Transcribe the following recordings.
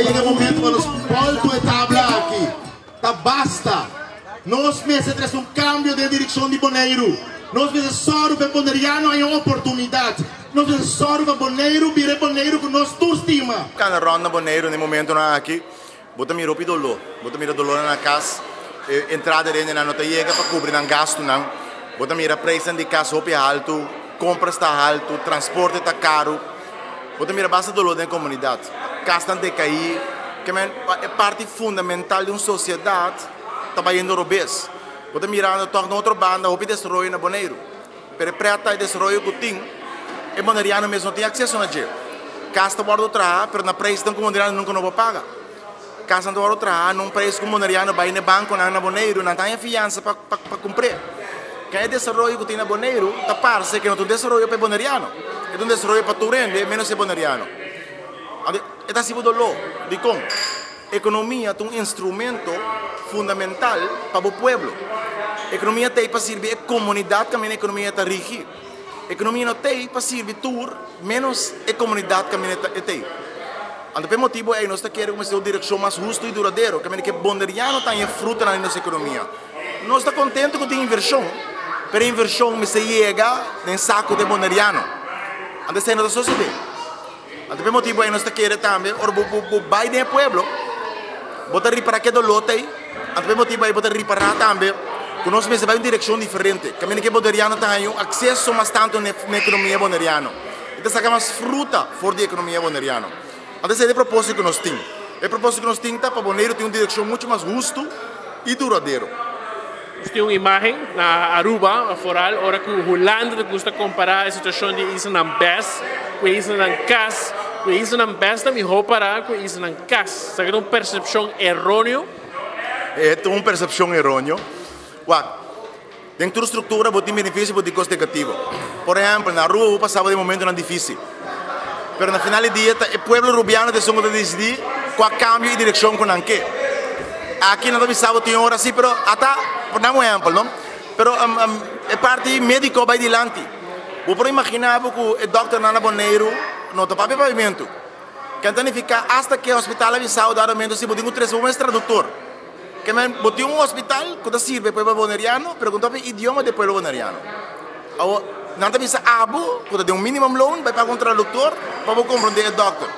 chega o momento para os volto a tabla aqui. Tá basta. Nós precisamos um cambio de direção de Bonaire. Nós precisamos para Bonaireano em oportunidade. Nós precisamos para Bonaire virar Bonaire com nós todos estima. Cada ronda Bonaire no momento não aqui. Bota mira o dolor. Bota mira dolor na casa. Entrada dentro na nota chega para cobrir não gasto não. Bota mira preço de casa op alto, compra está alto, transporte está caro. Bota mira basta dolor na comunidade. Casa de cair, que é parte fundamental de uma sociedade. Está indo robês. Bota mirando toca na outra banda, op destroio na Bonaire. Pero preta e destroio que tem. E Bonaireano mesmo não tem acesso a dinheiro. Casa guarda outra, pero na preço que o Bonaireano nunca não vai pagar. Casa do outra, num preço que o Bonaireano vai no banco na Bonaire, não tem fiança para comprar. Quem é desenvolvimento que tem na Bonaire, está parece que não tem desenvolvimento para Bonaireano. É um desenvolvimento para tu rende, menos é Bonaireano. É assim do lo, de como economia é um instrumento fundamental para o povo. Economia tem para servir a comunidade, também a economia está rígida. Economia não tem para servir tur, menos a comunidade que tem. Por motivo é nós queremos uma direção mais justa e duradoura, que Bonaireano tenha fruta na nossa economia. Nós estamos contentes com a inversão, mas a inversão me chega no saco de Bonaireano. Então, nós só se vê. Por motivo é nós queremos também, o bairro do povo, botar reparar que é do lote, por motivo é botar reparar também, que nós vamos em direção diferente, que Bonaireano tenha acesso mais tanto na economia bonaireana. Então, sacamos fruta fora da economia bonaireana. Então, esse é o propósito que nós temos. O propósito que nós temos para Bonaire ter uma direção muito mais justa e duradoura. Nós temos uma imagem na Aruba, foral, hora que o Holanda gosta de comparar a situação de Isla Best com a Isla Cas, com a Isla Best também comparar com a Isla Cas. Será que é uma percepção errônea? É uma percepção errônea. Dentro da estrutura, você tem benefício e custo negativo. Por exemplo, na Aruba, eu passava de momento difícil. Pero na final do dia, o povo rubiano tem que decidir qual cambio e direção que não quer. Aqui não sabe tem hora assim, pero até por dar um exemplo, não? Pero a parte médica vai adiante. Vou por imaginar que o doutor na Bonaire não topa pavimento. Que então fica hasta que o hospital avisado dar aumento se botinho três um tradutor. Que men botinho um hospital que serve para o bonaireano, perguntou para o idioma do povo bonaireano. Não tem visa abo, quando tem minimum loan, vai pagar tradutor para compreender o doctor.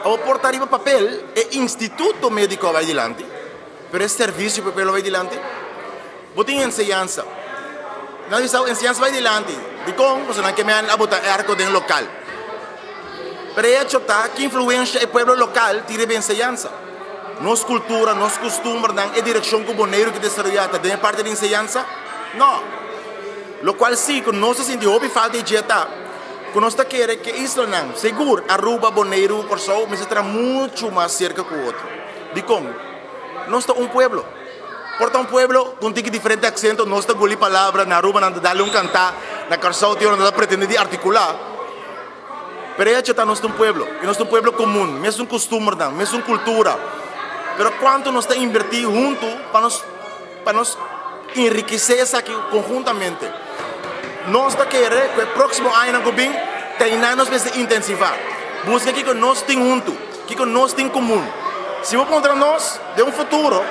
O portar o papel é instituto médico vai adiante, pero é serviço para o povo vai adiante. Botem ensinança. Não visa ensinança vai adiante. De como você não quer me abotar arco do local. Pero é que influência o povo local tira bem ensinança. Nossa cultura, nosso costume, é a direção que o Bonaire que desarrollada tem parte de ensinança? Não. Lo qual sim, que nós sentimos que falta de dieta, que nós queremos que isso não, seguro, Aruba, Bonaire, Corsol, mas está muito mais cerca que o outro. De como? Nós somos um povo. Porta um povo com diferente acento, nós estamos ali palavras, na Aruba não dá cantar, na Corsol não dá pretender articular. Pero é que nós somos um povo, e nós somos um povo comum, mesmo costume, mesmo cultura. Pero quanto nós estamos invertir junto para nós enriquecer isso aqui conjuntamente. Nós queremos que o próximo ano que vem nós vamos intensivar. Busca aqui que nós temos junto, que nós temos comum. Se vamos contra nós, de um futuro,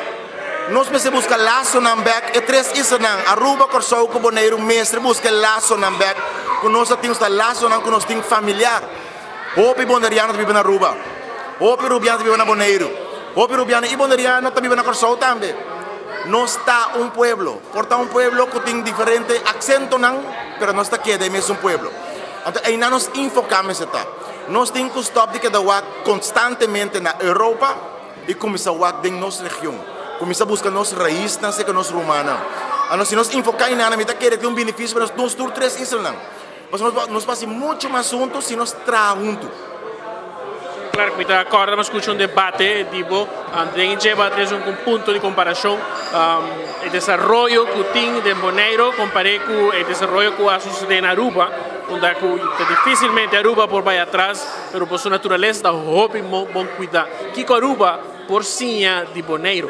nós vamos buscar laço na back e três isso não. Aruba, Corsol, Bonaire, mestre, busca laço na back, que nós temos laço não, que nós temos familiar. Hope bonaireano vive na Aruba, hope rubiano vive na Bonaire, hope rubiano e bonaireano vive na Corsol também. Nós está um povo, portanto um povo que tem diferente acento não, mas nós está aqui é mesmo um povo. Então aí nós enfocamos está. Nós temos que stop de que da constantemente na Europa e começar a em nossa região, começar a buscar nossas raízes, não sei que nós romana. Então se nós enfocar em nada, nós queremos ter um benefício para nós todos três isso não. Mas nós passamos muito mais juntos se nós trabalhamos juntos. Claro que agora vamos escutar um debate, tipo, tem que levar um ponto de comparação, o desenvolvimento que tem de Bonaire comparado com o desenvolvimento que a suceder na Aruba, onde dificilmente a Aruba por vai atrás, mas por sua natureza está muito bom cuidar. Que a Aruba por sinha de Bonaire.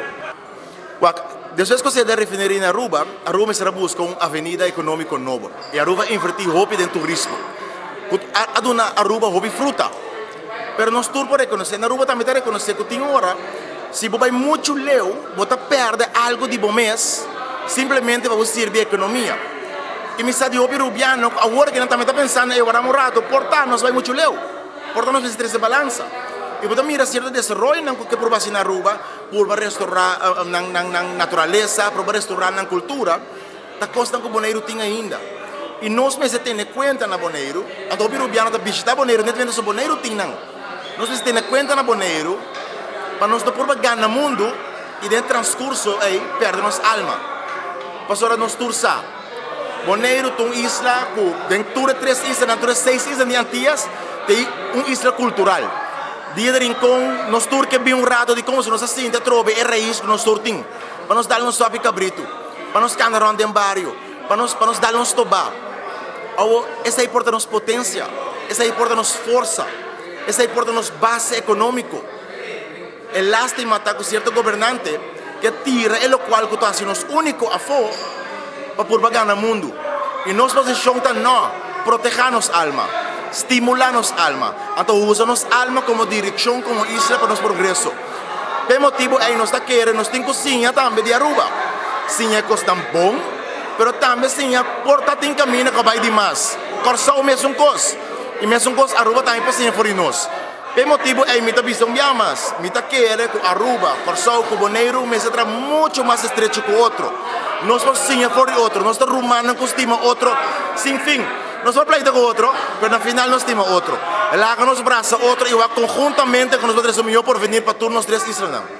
Depois que você deve referir na Aruba será buscar uma avenida econômica nova. E Aruba invertir roupa em turismo. A Aruba roupa fruta. Pero nós tur por reconhecer, na Aruba também está reconhecer que tem hora, se você vai muito leu, você perde algo de bom mês, simplesmente para você servir a economia. E me está de óbvio rubiano, agora que não também está pensando, eu vou morado, portanto, nós vai muito leu, portanto, nós precisamos ter balança. E você mira certo desenvolvimento que por na Aruba, por restaurar na natureza, por restaurar na cultura, da costa que o Bonaire tem ainda. E nós precisamos ter em conta na Bonaire, a do rubiano da visitar Bonaire, não é que o Bonaire tem não. Nós precisamos ter em conta na Bonaire, para nós não por ganhar no mundo e dentro do transcurso aí perde nossa alma. Para nós turçar. Bonaire tem uma isla, dentro de 3 islas, dentro de 6 islas de Antillas, tem uma isla cultural. Dia de rincón, nós tur que bem um rato de como se nós assim, te trove, é raiz que nós tur tem. Para nós dar um sope cabrito, para nós cantar ronda em barrio, para nós dar um tobá. Essa aí porta nos potência, essa aí porta nos força, essa aí porta nos base econômico. É lástima estar com certo governante que tira o qual que está sendo o único a for para por pagar no mundo. E nós posição está não, proteger nos alma, estimular nos alma, então usa nos alma como direção, como isla para nosso progresso. Por motivo aí nós está querendo, nós temos cozinha também de Aruba. Cozinha custa bom, mas também cozinha porta tem caminho que vai demais. Corsa o mesmo coisa. E mesmo coisa Aruba também cozinha por nós. Por motivo aí me está visão mais, me está querendo que Aruba, Corsa o Bonaire, me está muito mais estreito que o outro. Nós cozinha por outro, nós está rumando costima outro, sem fim. Nós vamos pleito com outro, mas no final nós temos outro. Lá que nos braça outro e conjuntamente que nós vamos ter o melhor por venir para todos nós 3 islas.